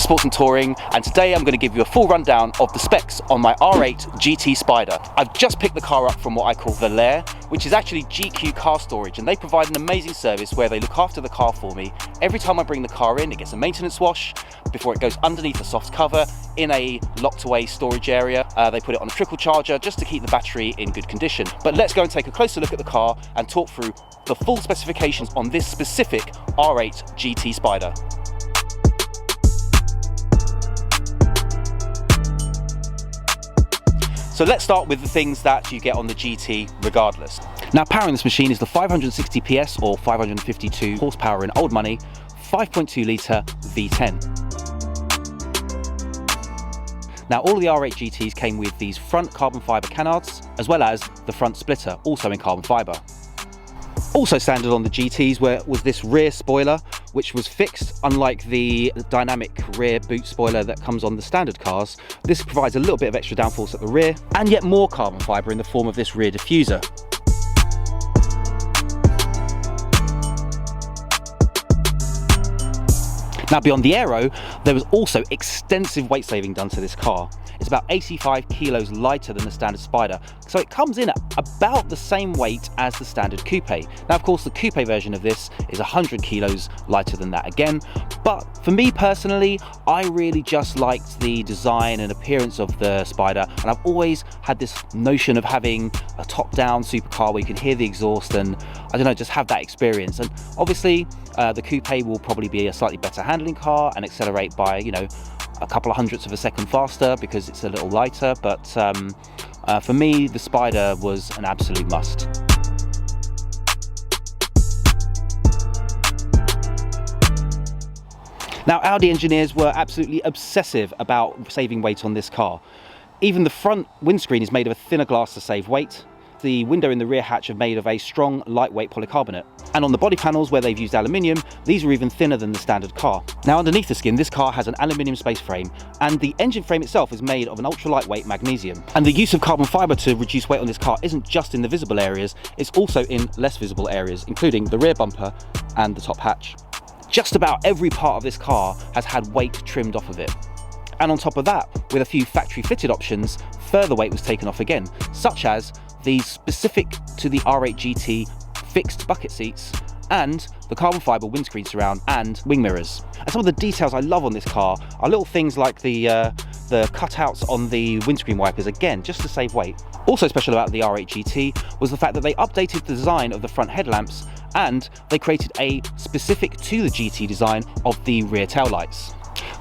SportZnTouring, and today I'm going to give you a full rundown of the specs on my R8 GT Spyder. I've just picked the car up from what I call the Lair, which is actually GQ car storage, and they provide an amazing service where they look after the car for me. Every time I bring the car in, it gets a maintenance wash before it goes underneath a soft cover in a locked away storage area. They put it on a trickle charger just to keep the battery in good condition. But let's go and take a closer look at the car and talk through the full specifications on this specific R8 GT Spyder. So let's start with the things that you get on the GT regardless. Now, powering this machine is the 560 PS or 552 horsepower in old money, 5.2 litre V10. Now, all of the R8 GTs came with these front carbon fibre canards, as well as the front splitter, also in carbon fibre. Also standard on the GTs was this rear spoiler, which was fixed. Unlike the dynamic rear boot spoiler that comes on the standard cars, this provides a little bit of extra downforce at the rear, and yet more carbon fibre in the form of this rear diffuser. Now, beyond the Aero, there was also extensive weight saving done to this car. It's about 85 kilos lighter than the standard Spyder, so it comes in at about the same weight as the standard coupe. Now, of course, the coupe version of this is 100 kilos lighter than that again, but for me personally, I really just liked the design and appearance of the Spyder, and I've always had this notion of having a top-down supercar where you can hear the exhaust and, I don't know, just have that experience. And obviously, the coupe will probably be a slightly better handling car and accelerate by, you know, a couple of hundredths of a second faster because it's a little lighter, but for me, the Spyder was an absolute must. Now, Audi engineers were absolutely obsessive about saving weight on this car. Even the front windscreen is made of a thinner glass to save weight. The window in the rear hatch are made of a strong, lightweight polycarbonate. And on the body panels, where they've used aluminium, these are even thinner than the standard car. Now, underneath the skin, this car has an aluminium space frame, and the engine frame itself is made of an ultra-lightweight magnesium. And the use of carbon fibre to reduce weight on this car isn't just in the visible areas, it's also in less visible areas, including the rear bumper and the top hatch. Just about every part of this car has had weight trimmed off of it. And on top of that, with a few factory-fitted options, further weight was taken off again, such as the specific to the R8 GT fixed bucket seats and the carbon fibre windscreen surround and wing mirrors. And some of the details I love on this car are little things like the cutouts on the windscreen wipers, again, just to save weight. Also special about the R8 GT was the fact that they updated the design of the front headlamps, and they created a specific to the GT design of the rear taillights.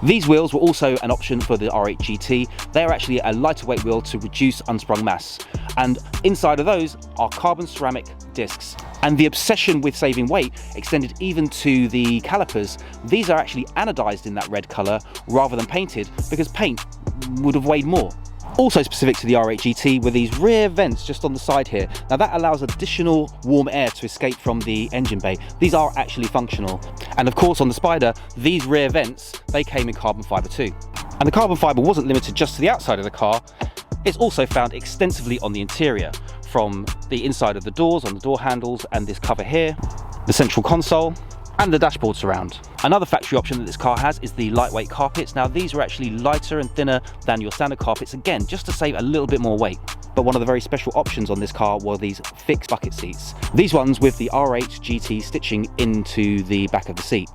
These wheels were also an option for the R8 GT. They are actually a lighter weight wheel to reduce unsprung mass. And inside of those are carbon ceramic discs. And the obsession with saving weight extended even to the calipers. These are actually anodized in that red color rather than painted, because paint would have weighed more. Also specific to the R8 GT were these rear vents just on the side here. Now, that allows additional warm air to escape from the engine bay. These are actually functional. And of course, on the Spyder, these rear vents, they came in carbon fibre too. And the carbon fibre wasn't limited just to the outside of the car. It's also found extensively on the interior, from the inside of the doors, on the door handles, and this cover here, the central console, and the dashboard surround. Another factory option that this car has is the lightweight carpets. Now, these are actually lighter and thinner than your standard carpets, again, just to save a little bit more weight. But one of the very special options on this car were these fixed bucket seats. These ones with the R8 GT stitching into the back of the seat.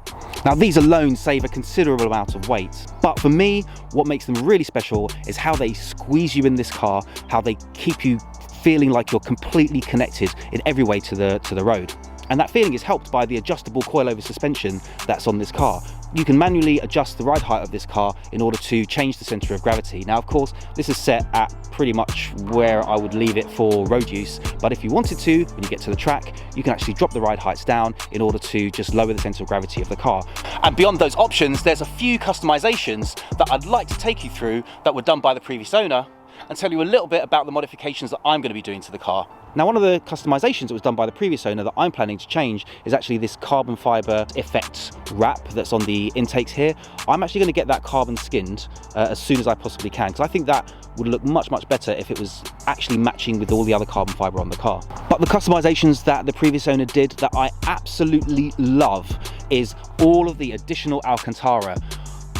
Now, these alone save a considerable amount of weight, but for me, what makes them really special is how they squeeze you in this car, how they keep you feeling like you're completely connected in every way to the road. And that feeling is helped by the adjustable coilover suspension that's on this car. You can manually adjust the ride height of this car in order to change the centre of gravity. Now, of course, this is set at pretty much where I would leave it for road use, but if you wanted to, when you get to the track, you can actually drop the ride heights down in order to just lower the centre of gravity of the car. And beyond those options, there's a few customisations that I'd like to take you through that were done by the previous owner, and tell you a little bit about the modifications that I'm going to be doing to the car. Now, one of the customisations that was done by the previous owner that I'm planning to change is actually this carbon fibre effect wrap that's on the intakes here. I'm actually going to get that carbon skinned as soon as I possibly can, because I think that would look much better if it was actually matching with all the other carbon fibre on the car. But the customisations that the previous owner did that I absolutely love is all of the additional Alcantara.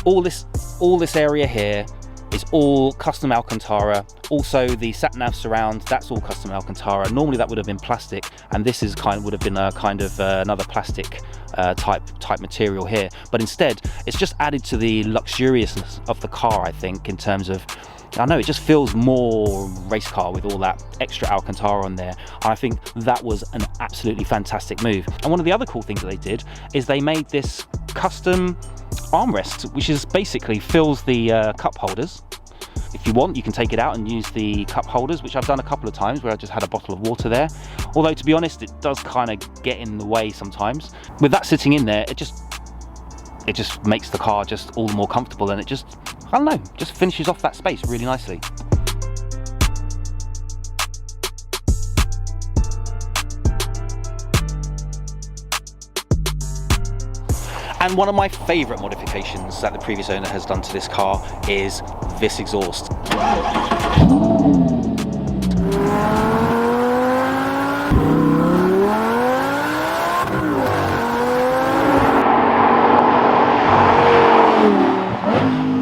all this area here is all custom Alcantara. Also the sat nav surround, that's all custom Alcantara. Normally that would have been plastic, and this is would have been a kind of another plastic type material here. But instead, it's just added to the luxuriousness of the car, I think, in terms of, I know, it just feels more race car with all that extra Alcantara on there. And I think that was an absolutely fantastic move. And one of the other cool things that they did is they made this custom armrest, which is basically fills the cup holders. If you want, you can take it out and use the cup holders, which I've done a couple of times where I just had a bottle of water there. Although, to be honest, it does kind of get in the way sometimes. With that sitting in there, it just makes the car just all the more comfortable, and it just, I don't know, just finishes off that space really nicely. And one of my favourite modifications that the previous owner has done to this car is this exhaust.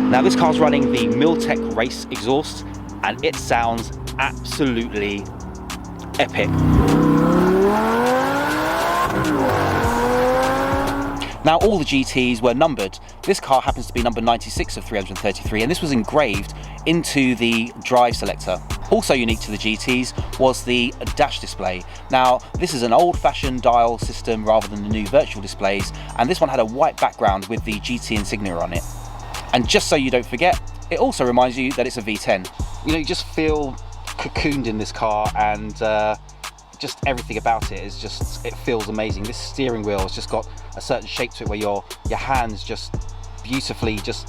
Now this car's running the Milltek race exhaust, and it sounds absolutely epic. Now all the GTs were numbered. This car happens to be number 96 of 333, and this was engraved into the drive selector. Also unique to the GTs was the dash display. Now this is an old-fashioned dial system rather than the new virtual displays, and this one had a white background with the GT insignia on it. And just so you don't forget, it also reminds you that it's a V10. You know, you just feel cocooned in this car, and just everything about it is just, it feels amazing. This steering wheel has just got a certain shape to it where your hands just beautifully just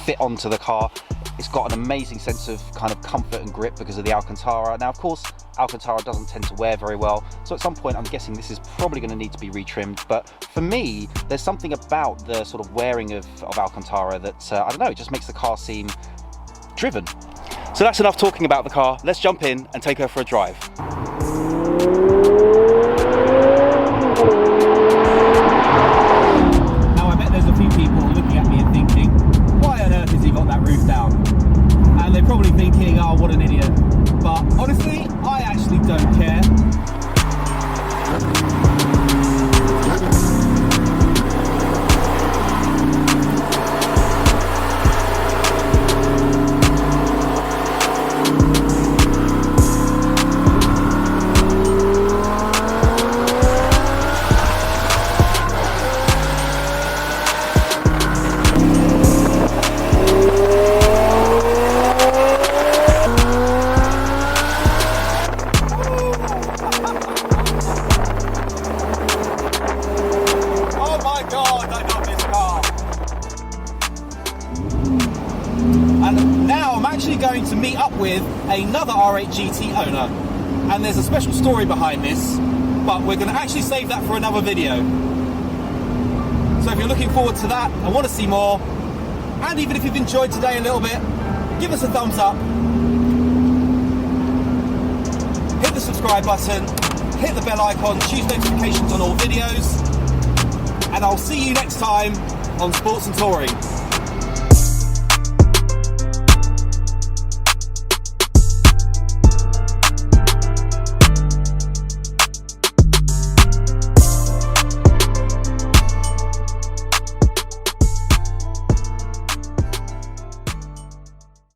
fit onto the car. It's got an amazing sense of kind of comfort and grip because of the Alcantara. Now, of course, Alcantara doesn't tend to wear very well, so at some point I'm guessing this is probably going to need to be retrimmed. But for me, there's something about the sort of wearing of Alcantara that, I don't know, it just makes the car seem driven. So that's enough talking about the car. Let's jump in and take her for a drive. Now I bet there's a few people looking at me and thinking, why on earth has he got that roof down? And they're probably thinking, oh, what an idiot. But honestly, I actually don't care. Going to meet up with another R8 GT owner, and there's a special story behind this, but we're going to actually save that for another video. So if you're looking forward to that and want to see more, and even if you've enjoyed today a little bit, give us a thumbs up, hit the subscribe button, hit the bell icon, choose notifications on all videos, and I'll see you next time on SportZnTouring.